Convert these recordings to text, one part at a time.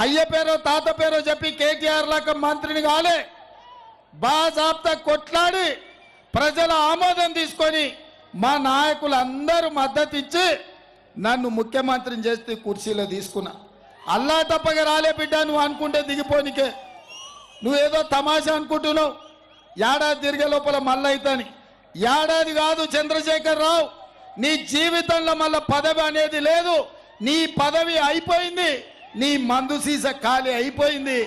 అయ్య పేరో తాత పేరో చెప్పి కేటీఆర్ లాగా మంత్రిని కాలే, బాజాబ్తా కొట్లాడి ప్రజల ఆమోదం తీసుకొని మా నాయకులందరూ మద్దతు ఇచ్చి నన్ను ముఖ్యమంత్రిని చేస్తే కుర్చీలో తీసుకున్నా. అల్లా తప్పగా రాలే బిడ్డ, నువ్వు అనుకుంటే దిగిపోనికే. నువ్వేదో తమాషా అనుకుంటున్నావు, ఏడాది తిరిగే లోపల మళ్ళీ అవుతాని. ఏడాది కాదు చంద్రశేఖర్ రావు, నీ జీవితంలో మళ్ళీ పదవి అనేది లేదు. నీ పదవి అయిపోయింది, నీ మందు సీస ఖాళీ అయిపోయింది.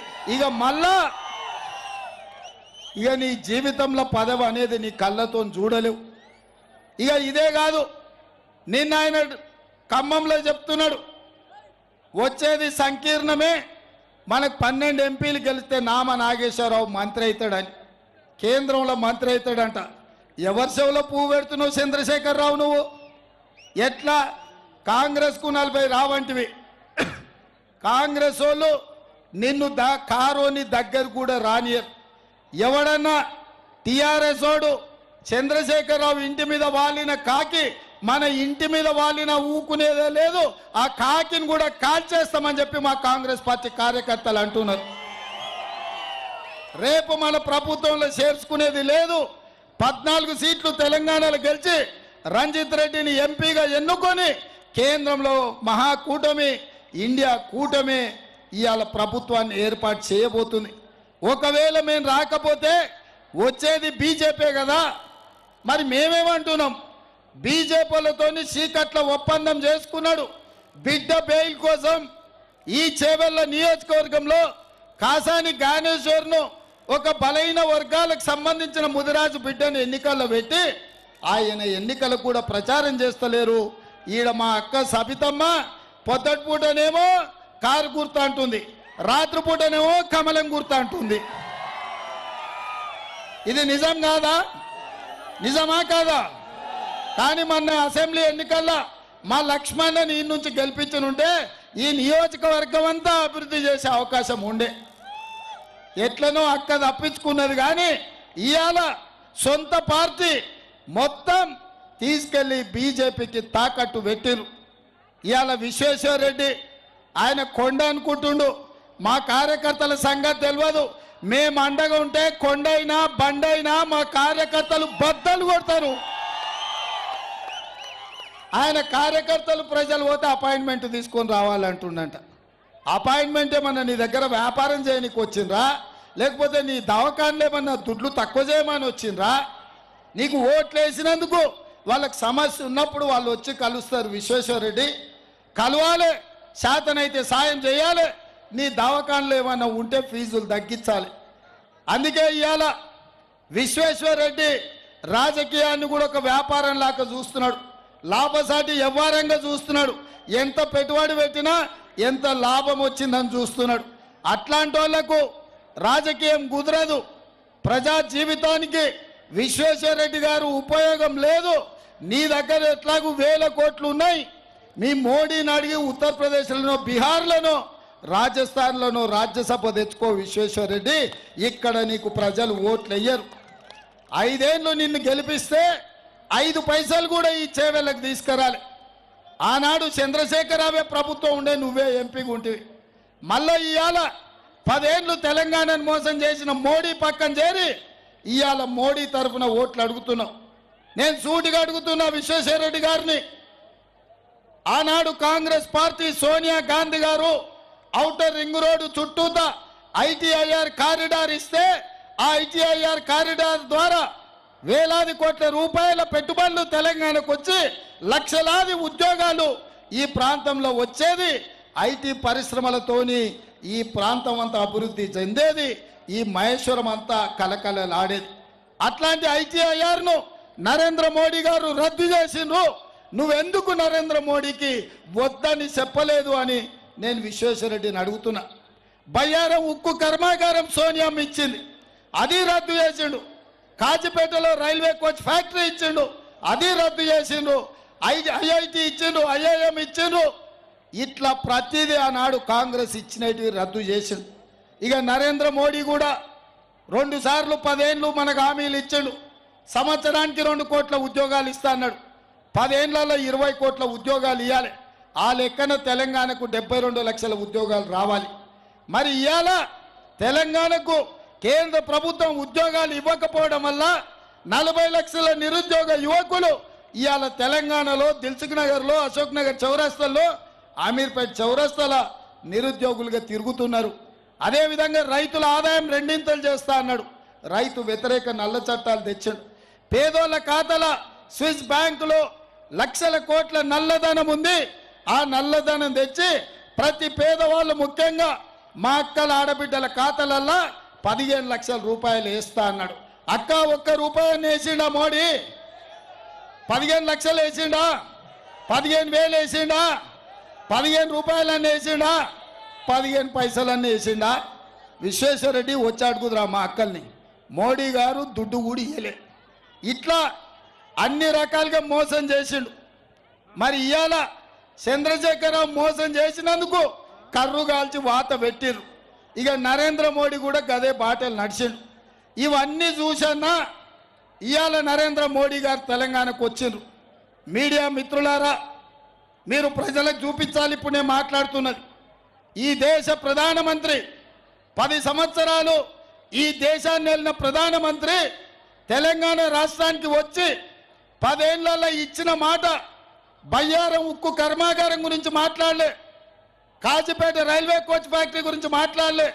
ఇక నీ జీవితంలో పదవి అనేది నీ కళ్ళతో చూడలేవు. ఇక ఇదే కాదు, నిన్న ఆయన ఖమ్మంలో చెప్తున్నాడు, వచ్చేది సంకీర్ణమే, మనకు 12 ఎంపీలు గెలిస్తే నామ నాగేశ్వరరావు మంత్రి అవుతాడని, కేంద్రంలో మంత్రి అవుతాడంట. ఎవరి చెవులో పువ్వు పెడుతున్నావు చంద్రశేఖర్ రావు నువ్వు? ఎట్లా కాంగ్రెస్కు 40 రావంటివి. కాంగ్రెస్ వాళ్ళు నిన్ను కారోని దగ్గర కూడా రానియరు. ఎవడన్నా టీఆర్ఎస్ వాడు చంద్రశేఖర్ రావు ఇంటి మీద వాలిన కాకి మన ఇంటి మీద వాలిన ఊకునేదే లేదు, ఆ కాకిని కూడా కాల్చేస్తామని చెప్పి మా కాంగ్రెస్ పార్టీ కార్యకర్తలు అంటున్నారు. రేపు మన ప్రభుత్వంలో చేర్చుకునేది లేదు. 14 సీట్లు తెలంగాణలో గెలిచి రంజిత్ రెడ్డిని ఎంపీగా ఎన్నుకొని కేంద్రంలో మహాకూటమి ఇండియా కూటమి ఇవాళ ప్రభుత్వాన్ని ఏర్పాటు చేయబోతుంది. ఒకవేళ మేము రాకపోతే వచ్చేది బీజేపీ కదా. మరి మేమేమంటున్నాం, బీజేపీలతోని చీకట్ల ఒప్పందం చేసుకున్నాడు. బిడ్డ బెయిల్ కోసం ఈ చేవెళ్ల నియోజకవర్గంలో కాసాని జ్ఞానేశ్వర్ను ఒక బలైన వర్గాలకు సంబంధించిన ముదిరాజు బిడ్డను ఎన్నికల్లో పెట్టి ఆయన ఎన్నికలు కూడా ప్రచారం చేస్తలేరు. ఈడ మా అక్క సబితమ్మ పొద్దటి పూటనేమో కారు గుర్తు అంటుంది, రాత్రిపూటనేమో కమలం గుర్తు అంటుంది. ఇది నిజం కాదా? నిజమా కాదా? కానీ మొన్న అసెంబ్లీ ఎన్నికల్లో మా లక్ష్మణ్ని ఈ నుంచి గెలిపించనుంటే ఈ నియోజకవర్గం అంతా అభివృద్ధి చేసే అవకాశం ఉండే. ఎట్లనో అక్క తప్పించుకున్నది. కానీ ఇవాళ సొంత పార్టీ మొత్తం తీసుకెళ్లి బీజేపీకి తాకట్టు పెట్టిరు. ఇవాళ విశ్వేశ్వర్ రెడ్డి ఆయన కొండ అనుకుంటుండు, మా కార్యకర్తల సంగతి తెలియదు. మేము అండగా ఉంటే కొండైనా బండైనా మా కార్యకర్తలు బద్దలు కొడతారు. ఆయన కార్యకర్తలు ప్రజలు పోతే అపాయింట్మెంట్ తీసుకొని రావాలంటుండంట. అపాయింట్మెంట్ ఏమన్నా నీ దగ్గర వ్యాపారం చేయడానికి వచ్చిండ్రా, లేకపోతే నీ దవాఖానలు ఏమన్నా దుడ్లు తక్కువ చేయమని వచ్చిండ్రా? నీకు ఓట్లు వేసినందుకు వాళ్ళకి సమస్య ఉన్నప్పుడు వాళ్ళు వచ్చి కలుస్తారు. విశ్వేశ్వర్ రెడ్డి కలవాలి, శాతనైతే సాయం చేయాలి, నీ దవాఖానలు ఏమన్నా ఉంటే ఫీజులు తగ్గించాలి. అందుకే ఇవాళ విశ్వేశ్వర్ రెడ్డి రాజకీయాన్ని కూడా ఒక వ్యాపారం లాగా చూస్తున్నాడు, లాభసాటి వ్యవహారంగా చూస్తున్నాడు. ఎంత పెట్టుబడి పెట్టినా ఎంత లాభం వచ్చిందని చూస్తున్నాడు. అట్లాంటి వాళ్లకు రాజకీయం కుదరదు. ప్రజా జీవితానికి విశ్వేశ్వర్ రెడ్డి గారు ఉపయోగం లేదు. నీ దగ్గర ఎట్లాగూ 1000 కోట్లు ఉన్నాయి. మీ మోడీని అడిగి ఉత్తరప్రదేశ్లోనో బీహార్లోనో రాజస్థాన్లోనో రాజ్యసభ తెచ్చుకో విశ్వేశ్వర్ రెడ్డి. ఇక్కడ నీకు ప్రజలు ఓట్లు వేయరు. 5 ఏళ్ళు నిన్ను గెలిపిస్తే 5 పైసలు కూడా ఈ చేవెళ్ళకి తీసుకురాలి. ఆనాడు చంద్రశేఖరరావే ప్రభుత్వం ఉండే, నువ్వే ఎంపీగా ఉంటివి. మళ్ళీ ఇవాళ 10 ఏళ్ళు తెలంగాణను మోసం చేసిన మోడీ పక్కన చేరి ఇవాళ మోడీ తరఫున ఓట్లు అడుగుతున్నావు. నేను సూటిగా అడుగుతున్నా విశ్వేశ్వర్ రెడ్డి గారిని. ఆనాడు కాంగ్రెస్ పార్టీ సోనియా గాంధీ గారు ఔటర్ రింగ్ రోడ్డు చుట్టూతా ఐటీఐఆర్ కారిడార్ ఇస్తే ఆ ఐటీఐఆర్ కారిడార్ ద్వారా వేలాది కోట్ల రూపాయల పెట్టుబడులు తెలంగాణకు వచ్చి లక్షలాది ఉద్యోగాలు ఈ ప్రాంతంలో వచ్చేది. ఐటీ పరిశ్రమలతోని ఈ ప్రాంతం అంతా అభివృద్ధి చెందేది. ఈ మహేశ్వరం అంతా కలకలలాడేది. అట్లాంటి ఐటీఐఆర్ను నరేంద్ర మోడీ గారు రద్దు చేసిండ్రు. నువ్వెందుకు నరేంద్ర మోడీకి వద్దని చెప్పలేదు అని నేను విశ్వేశ్వర్ రెడ్డిని అడుగుతున్నా. బయ్యారం ఉక్కు కర్మాగారం సోనియామ్మ ఇచ్చింది, అది రద్దు చేసిండు. కాజిపేటలో రైల్వే కోచ్ ఫ్యాక్టరీ ఇచ్చిండు, అది రద్దు చేసిండు. ఐఐటి ఇచ్చిండు, ఐఐఎం ఇచ్చిండు. ఇట్లా ప్రతిదీ ఆనాడు కాంగ్రెస్ ఇచ్చినవి రద్దు చేసిండు. ఇక నరేంద్ర మోడీ కూడా 2 సార్లు 10 ఏళ్ళు మనకు హామీలు ఇచ్చిండు. సంవత్సరానికి 2 కోట్ల ఉద్యోగాలు ఇస్తా అన్నాడు. 10 ఏళ్లలో 20 కోట్ల ఉద్యోగాలు ఇవ్వాలి. ఆ లెక్కన తెలంగాణకు 72 లక్షల ఉద్యోగాలు రావాలి. మరి ఇవాళ తెలంగాణకు కేంద్ర ప్రభుత్వం ఉద్యోగాలు ఇవ్వకపోవడం వల్ల 40 లక్షల నిరుద్యోగ యువకులు ఇవాళ తెలంగాణలో దిల్సుఖ్ నగర్లో, అశోక్ నగర్ చౌరస్తాల్లో, అమీర్పేట్ చౌరస్తాల నిరుద్యోగులుగా తిరుగుతున్నారు. అదేవిధంగా రైతుల ఆదాయం రెండింతలు చేస్తా అన్నాడు. రైతు వ్యతిరేక నల్ల చట్టాలు తెచ్చాడు. పేదోళ్ళ ఖాతాల స్విస్ బ్యాంకులో లక్షల కోట్ల నల్లధనం ఉంది. ఆ నల్లధనం తెచ్చి ప్రతి పేదవాళ్ళు, ముఖ్యంగా మా అక్కల ఆడబిడ్డల ఖాతాలల్లో 15 లక్షల రూపాయలు వేస్తా అన్నాడు. అక్క ఒక్క రూపాయన్ని వేసిండా మోడీ? 15 లక్షలు వేసిండా? 15,000 వేసిండా? 15 రూపాయలన్నీ వేసిండా? 15 పైసలన్నీ వేసిండా? విశ్వేశ్వరరెడ్డి వచ్చి అడుగుదురా మా అక్కల్ని. మోడీ గారు దుడ్డు కూడా ఇయ్యలే. ఇట్లా అన్ని రకాలుగా మోసం చేసిండు. మరి ఇవాళ చంద్రశేఖరరావు మోసం చేసినందుకు కర్రు కాల్చి వాత పెట్టిరు. ఇక నరేంద్ర మోడీ కూడా గదే బాటలు నడిచిండు. ఇవన్నీ చూసన్నా ఇవాళ నరేంద్ర మోడీ గారు తెలంగాణకు వచ్చిండ్రు. మీడియా మిత్రులారా, మీరు ప్రజలకు చూపించాలి. ఇప్పుడు నేను మాట్లాడుతున్నది, ఈ దేశ ప్రధానమంత్రి 10 సంవత్సరాలు ఈ దేశాన్ని వెళ్ళిన ప్రధానమంత్రి తెలంగాణ రాష్ట్రానికి వచ్చి 10 ఏళ్లలో ఇచ్చిన మాట, బయ్యారం ఉక్కు కర్మాగారం గురించి మాట్లాడలే, కాజీపేట రైల్వే కోచ్ ఫ్యాక్టరీ గురించి మాట్లాడలే,